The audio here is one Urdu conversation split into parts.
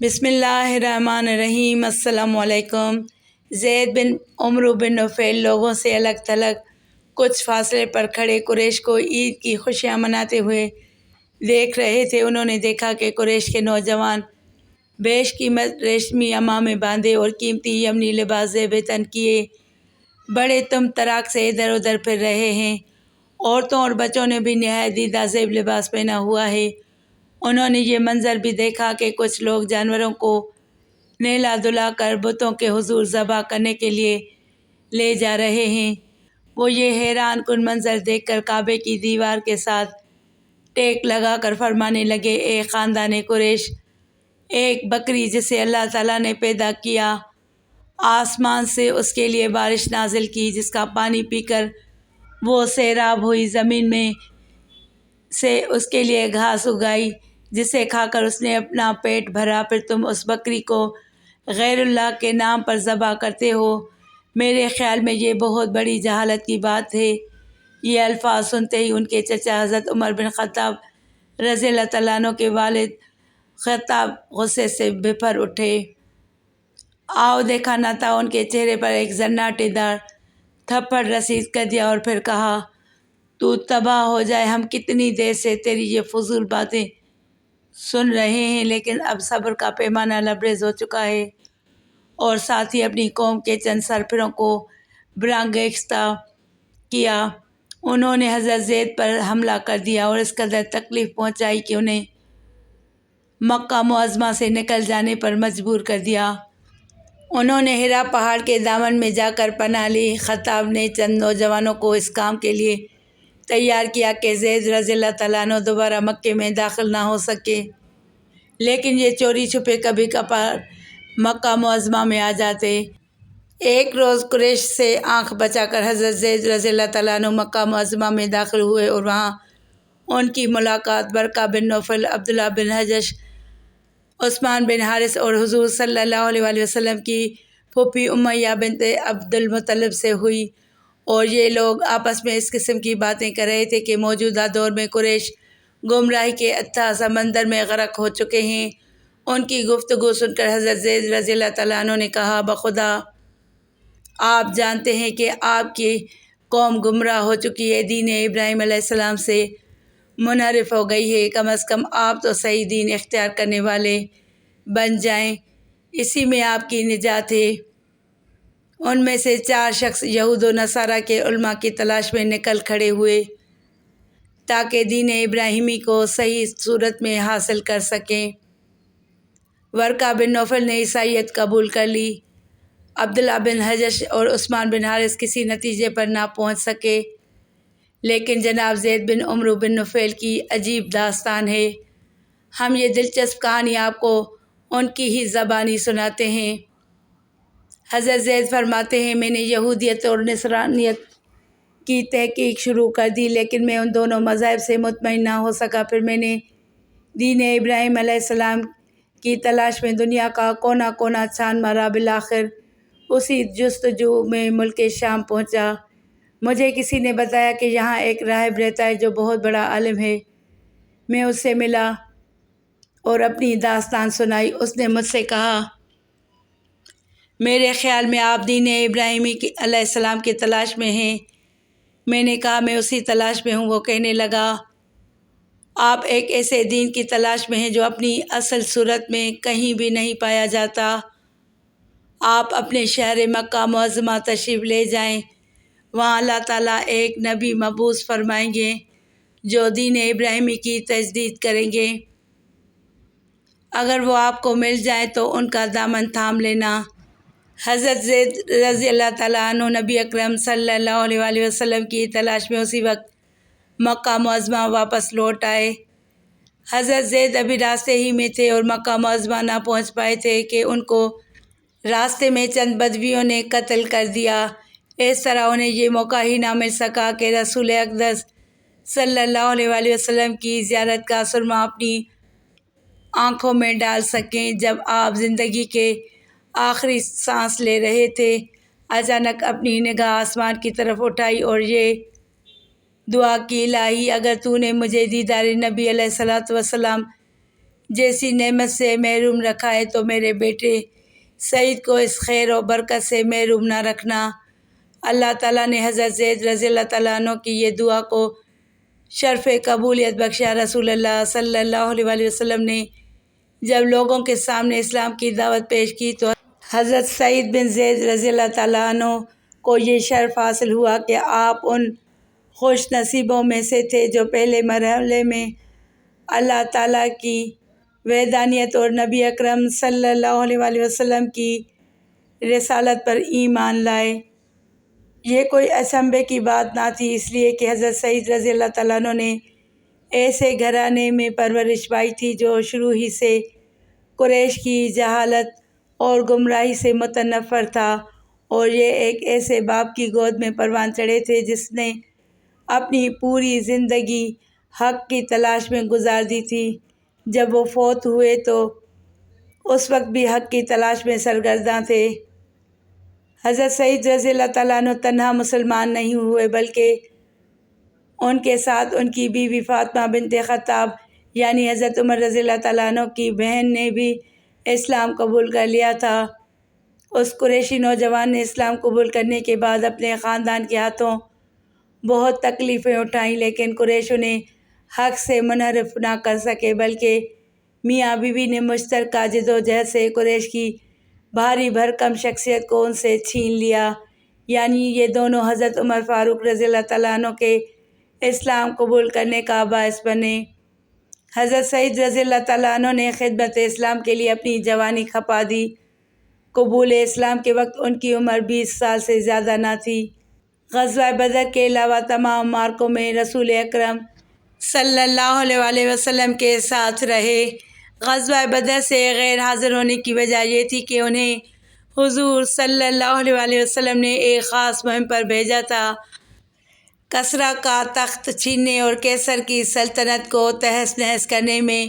بسم اللہ الرحمن الرحیم۔ السلام علیکم۔ زید بن عمرو بن نفیل لوگوں سے الگ تھلگ کچھ فاصلے پر کھڑے قریش کو عید کی خوشیاں مناتے ہوئے دیکھ رہے تھے۔ انہوں نے دیکھا کہ قریش کے نوجوان بیش قیمت ریشمی عمامے باندھے اور قیمتی یمنی لباس زیب تن کیے بڑے تم تراک سے ادھر ادھر پھر رہے ہیں۔ عورتوں اور بچوں نے بھی نہایت دیدہ زیب لباس پہنا ہوا ہے۔ انہوں نے یہ منظر بھی دیکھا کہ کچھ لوگ جانوروں کو نہلا دھلا کر بتوں کے حضور ذبح کرنے کے لیے لے جا رہے ہیں۔ وہ یہ حیران کن منظر دیکھ کر کعبے کی دیوار کے ساتھ ٹیک لگا کر فرمانے لگے، اے خاندان قریش، ایک بکری جسے اللہ تعالیٰ نے پیدا کیا، آسمان سے اس کے لیے بارش نازل کی، جس کا پانی پی کر وہ سیراب ہوئی، زمین میں سے اس کے لیے گھاس اگائی جسے کھا کر اس نے اپنا پیٹ بھرا، پھر تم اس بکری کو غیر اللہ کے نام پر ذبح کرتے ہو۔ میرے خیال میں یہ بہت بڑی جہالت کی بات ہے۔ یہ الفاظ سنتے ہی ان کے چچا حضرت عمر بن خطاب رضی اللہ تعالیٰ عنہ کے والد خطاب غصے سے بھر اٹھے۔ آؤ دیکھا نہ تھا ان کے چہرے پر ایک زناٹے دار تھپڑ رسید کر دیا اور پھر کہا، تو تباہ ہو جائے، ہم کتنی دیر سے تیری یہ فضول باتیں سن رہے ہیں، لیکن اب صبر کا پیمانہ لبریز ہو چکا ہے۔ اور ساتھ ہی اپنی قوم کے چند سربراہوں کو برانگیختہ کیا۔ انہوں نے حضرت زید پر حملہ کر دیا اور اس قدر تکلیف پہنچائی کہ انہیں مکہ معظمہ سے نکل جانے پر مجبور کر دیا۔ انہوں نے حرا پہاڑ کے دامن میں جا کر پناہ لی۔ خطاب نے چند نوجوانوں کو اس کام کے لیے تیار کیا کہ زید رضی اللہ تعالیٰ عنہ دوبارہ مکے میں داخل نہ ہو سکے، لیکن یہ چوری چھپے کبھی کبھار مکہ معظمہ میں آ جاتے۔ ایک روز قریش سے آنکھ بچا کر حضرت زید رضی اللہ تعالیٰ عنہ مکہ معظمہ میں داخل ہوئے اور وہاں ان کی ملاقات برقہ بن نوفل، عبداللہ بن حجش، عثمان بن حارث اور حضور صلی اللہ علیہ وسلم کی پھوپھی امیہ بنت عبد المطلب سے ہوئی، اور یہ لوگ آپس میں اس قسم کی باتیں کر رہے تھے کہ موجودہ دور میں قریش گمراہی کے اتھاہ سمندر میں غرق ہو چکے ہیں۔ ان کی گفتگو سن کر حضرت زید رضی اللہ تعالیٰ عنہ نے کہا، بخدا آپ جانتے ہیں کہ آپ کی قوم گمراہ ہو چکی ہے، دین ابراہیم علیہ السلام سے منحرف ہو گئی ہے، کم از کم آپ تو صحیح دین اختیار کرنے والے بن جائیں، اسی میں آپ کی نجات ہے۔ ان میں سے 4 شخص یہود و نصارہ کے علماء کی تلاش میں نکل کھڑے ہوئے تاکہ دین ابراہیمی کو صحیح صورت میں حاصل کر سکیں۔ ورقہ بن نوفل نے عیسائیت قبول کر لی۔ عبداللہ بن حجش اور عثمان بن حارث کسی نتیجے پر نہ پہنچ سکے، لیکن جناب زید بن عمرو بن نفیل کی عجیب داستان ہے۔ ہم یہ دلچسپ کہانی آپ کو ان کی ہی زبانی سناتے ہیں۔ حضرت زید فرماتے ہیں، میں نے یہودیت اور نصرانیت کی تحقیق شروع کر دی، لیکن میں ان دونوں مذاہب سے مطمئن نہ ہو سکا۔ پھر میں نے دین ابراہیم علیہ السلام کی تلاش میں دنیا کا کونا کونا چھان مارا، بالآخر اسی جستجو میں ملک شام پہنچا۔ مجھے کسی نے بتایا کہ یہاں ایک راہب رہتا ہے جو بہت بڑا عالم ہے۔ میں اس سے ملا اور اپنی داستان سنائی۔ اس نے مجھ سے کہا، میرے خیال میں آپ دین ابراہیمی علیہ السلام کی تلاش میں ہیں۔ میں نے کہا، میں اسی تلاش میں ہوں۔ وہ کہنے لگا، آپ ایک ایسے دین کی تلاش میں ہیں جو اپنی اصل صورت میں کہیں بھی نہیں پایا جاتا۔ آپ اپنے شہر مکہ معظمہ تشریف لے جائیں، وہاں اللہ تعالیٰ ایک نبی مبعوث فرمائیں گے جو دین ابراہیمی کی تجدید کریں گے۔ اگر وہ آپ کو مل جائیں تو ان کا دامن تھام لینا۔ حضرت زید رضی اللہ تعالیٰ عنہ نبی اکرم صلی اللہ علیہ وسلم کی تلاش میں اسی وقت مکہ معظمہ واپس لوٹ آئے۔ حضرت زید ابھی راستے ہی میں تھے اور مکہ معظمہ نہ پہنچ پائے تھے کہ ان کو راستے میں چند بدویوں نے قتل کر دیا۔ اس طرح انہیں یہ موقع ہی نہ مل سکا کہ رسول اقدس صلی اللہ علیہ وسلم کی زیارت کا سرما اپنی آنکھوں میں ڈال سکیں۔ جب آپ زندگی کے آخری سانس لے رہے تھے، اچانک اپنی نگاہ آسمان کی طرف اٹھائی اور یہ دعا کی، الہی اگر تو نے مجھے دیدار نبی علیہ الصلوۃ والسلام جیسی نعمت سے محروم رکھا ہے تو میرے بیٹے سعید کو اس خیر و برکت سے محروم نہ رکھنا۔ اللہ تعالیٰ نے حضرت زید رضی اللہ تعالیٰ عنہ کی یہ دعا کو شرف قبولیت بخشا۔ رسول اللہ صلی اللہ علیہ وآلہ وسلم نے جب لوگوں کے سامنے اسلام کی دعوت پیش کی تو حضرت سعید بن زید رضی اللہ تعالیٰ عنہ کو یہ شرف حاصل ہوا کہ آپ ان خوش نصیبوں میں سے تھے جو پہلے مرحلے میں اللہ تعالیٰ کی وحدانیت اور نبی اکرم صلی اللہ علیہ وآلہ وسلم کی رسالت پر ایمان لائے۔ یہ کوئی اچنبھے کی بات نہ تھی، اس لیے کہ حضرت سعید رضی اللہ تعالیٰ عنہ نے ایسے گھرانے میں پرورش پائی تھی جو شروع ہی سے قریش کی جہالت اور گمراہی سے متنفر تھا، اور یہ ایک ایسے باپ کی گود میں پروان چڑھے تھے جس نے اپنی پوری زندگی حق کی تلاش میں گزار دی تھی۔ جب وہ فوت ہوئے تو اس وقت بھی حق کی تلاش میں سرگرداں تھے۔ حضرت سعید رضی اللہ تعالیٰ عنہ تنہا مسلمان نہیں ہوئے بلکہ ان کے ساتھ ان کی بیوی فاطمہ بنت خطاب یعنی حضرت عمر رضی اللہ تعالیٰ عنہ کی بہن نے بھی اسلام قبول کر لیا تھا۔ اس قریشی نوجوان نے اسلام قبول کرنے کے بعد اپنے خاندان کے ہاتھوں بہت تکلیفیں اٹھائیں، لیکن قریش انہیں حق سے منحرف نہ کر سکے، بلکہ میاں بیوی نے مشترکہ جدوجہد سے قریش کی بھاری بھرکم شخصیت کو ان سے چھین لیا، یعنی یہ دونوں حضرت عمر فاروق رضی اللہ تعالیٰ عنہ کے اسلام قبول کرنے کا باعث بنے۔ حضرت سعید رضی اللہ تعالیٰ عنہ نے خدمت اسلام کے لیے اپنی جوانی کھپا دی۔ قبول اسلام کے وقت ان کی عمر 20 سال سے زیادہ نہ تھی۔ غزوہ بدر کے علاوہ تمام معرکوں میں رسول اکرم صلی اللہ علیہ وآلہ وسلم کے ساتھ رہے۔ غزوہ بدر سے غیر حاضر ہونے کی وجہ یہ تھی کہ انہیں حضور صلی اللہ علیہ وآلہ وسلم نے ایک خاص مہم پر بھیجا تھا۔ کسریٰ کا تخت چھیننے اور کیسر کی سلطنت کو تہس نہس کرنے میں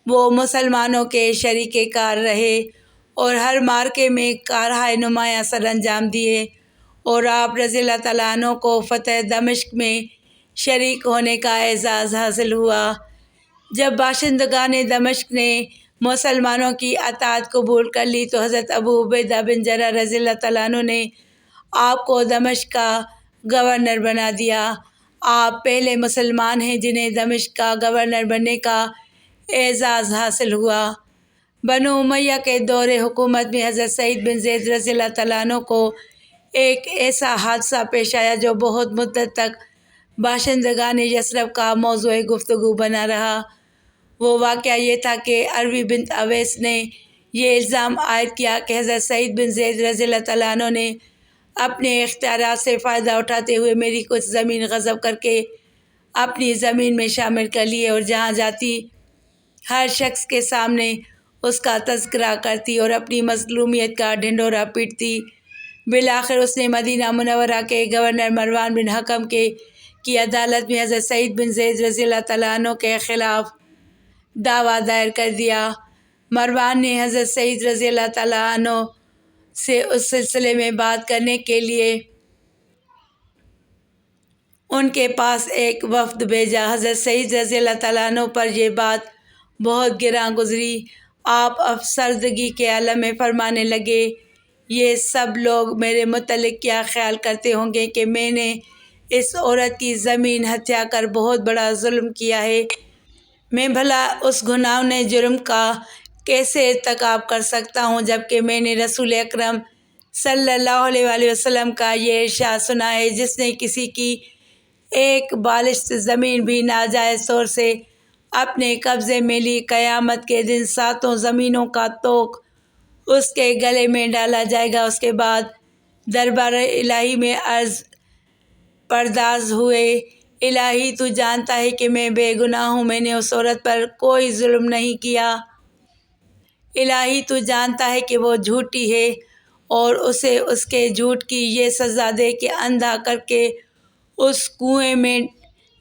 وہ مسلمانوں کے شریک کار رہے اور ہر معرکے میں کارہائے نمایاں سر انجام دیے، اور آپ رضی اللہ تعالیٰ عنہ کو فتح دمشق میں شریک ہونے کا اعزاز حاصل ہوا۔ جب باشندگان دمشق نے مسلمانوں کی اطاعت قبول کر لی تو حضرت ابو عبیدہ بن جراح رضی اللہ تعالیٰ عنہ نے آپ کو دمشق کا گورنر بنا دیا۔ آپ پہلے مسلمان ہیں جنہیں دمشق کا گورنر بننے کا اعزاز حاصل ہوا۔ بنو امیہ کے دور حکومت میں حضرت سعید بن زید رضی اللہ تعالیٰ عنہ کو ایک ایسا حادثہ پیش آیا جو بہت مدت تک باشندگان یثرب کا موضوع گفتگو بنا رہا۔ وہ واقعہ یہ تھا کہ عروہ بنت اویس نے یہ الزام عائد کیا کہ حضرت سعید بن زید رضی اللہ تعالیٰ عنہ نے اپنے اختیارات سے فائدہ اٹھاتے ہوئے میری کچھ زمین غصب کر کے اپنی زمین میں شامل کر لی، اور جہاں جاتی ہر شخص کے سامنے اس کا تذکرہ کرتی اور اپنی مظلومیت کا ڈھنڈورا پیٹتی۔ بالآخر اس نے مدینہ منورہ کے گورنر مروان بن حکم کی عدالت میں حضرت سعید بن زید رضی اللہ تعالیٰ عنہ کے خلاف دعویٰ دائر کر دیا۔ مروان نے حضرت سعید رضی اللہ تعالیٰ عنہ سے اس سلسلے میں بات کرنے کے لیے ان کے پاس ایک وفد بھیجا۔ حضرت سعید رضی اللہ تعالیٰ عنہ پر یہ بات بہت گراں گزری۔ آپ افسردگی کے عالم میں فرمانے لگے، یہ سب لوگ میرے متعلق کیا خیال کرتے ہوں گے کہ میں نے اس عورت کی زمین ہتھیا کر بہت بڑا ظلم کیا ہے۔ میں بھلا اس گھناؤنے جرم کا کیسے ارتکاب کر سکتا ہوں جبکہ میں نے رسول اکرم صلی اللہ علیہ وآلہ وسلم کا یہ ارشاد سنا ہے، جس نے کسی کی ایک بالشت زمین بھی ناجائز طور سے اپنے قبضے میں لی، قیامت کے دن 7 زمینوں کا طوق اس کے گلے میں ڈالا جائے گا۔ اس کے بعد دربار الہی میں عرض پرداز ہوئے، الہی تو جانتا ہے کہ میں بے گناہ ہوں، میں نے اس عورت پر کوئی ظلم نہیں کیا۔ الہی تو جانتا ہے کہ وہ جھوٹی ہے، اور اسے اس کے جھوٹ کی یہ سزا دے کہ اندھا کر کے اس کنویں میں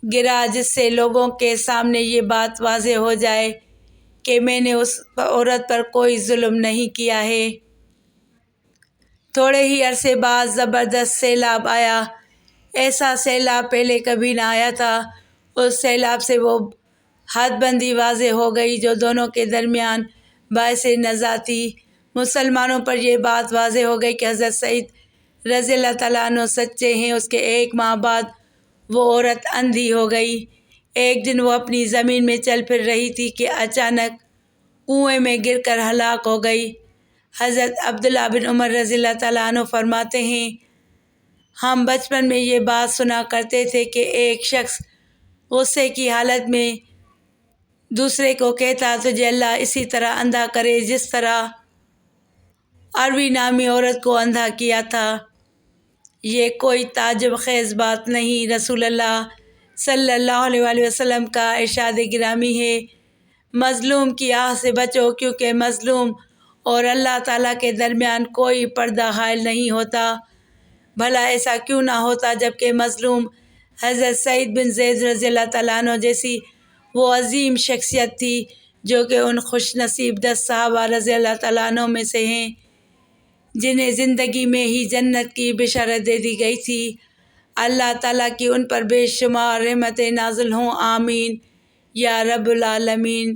گرا، جس سے لوگوں کے سامنے یہ بات واضح ہو جائے کہ میں نے اس عورت پر کوئی ظلم نہیں کیا ہے۔ تھوڑے ہی عرصے بعد زبردست سیلاب آیا، ایسا سیلاب پہلے کبھی نہ آیا تھا۔ اس سیلاب سے وہ حد بندی واضح ہو گئی جو دونوں کے درمیان باعث نزاع تھی۔ مسلمانوں پر یہ بات واضح ہو گئی کہ حضرت سعید رضی اللہ تعالیٰ عنہ سچے ہیں۔ اس کے 1 ماہ بعد وہ عورت اندھی ہو گئی۔ ایک دن وہ اپنی زمین میں چل پھر رہی تھی کہ اچانک کنویں میں گر کر ہلاک ہو گئی۔ حضرت عبداللہ بن عمر رضی اللہ تعالیٰ عنہ فرماتے ہیں، ہم بچپن میں یہ بات سنا کرتے تھے کہ ایک شخص غصے کی حالت میں دوسرے کو کہتا، تجھے اللہ اسی طرح اندھا کرے جس طرح عروی نامی عورت کو اندھا کیا تھا۔ یہ کوئی تعجب خیز بات نہیں، رسول اللہ صلی اللہ علیہ وآلہ وسلم کا ارشاد گرامی ہے، مظلوم کی آہ سے بچو، کیونکہ مظلوم اور اللہ تعالیٰ کے درمیان کوئی پردہ حائل نہیں ہوتا۔ بھلا ایسا کیوں نہ ہوتا جبکہ مظلوم حضرت سعید بن زید رضی اللہ تعالیٰ عنہ جیسی وہ عظیم شخصیت تھی جو کہ ان خوش نصیب 10 صحابہ رضی اللہ تعالیٰ عنہ میں سے ہیں جنہیں زندگی میں ہی جنت کی بشارت دے دی گئی تھی۔ اللہ تعالیٰ کی ان پر بے شمار رحمتیں نازل ہوں، آمین یا رب العالمین۔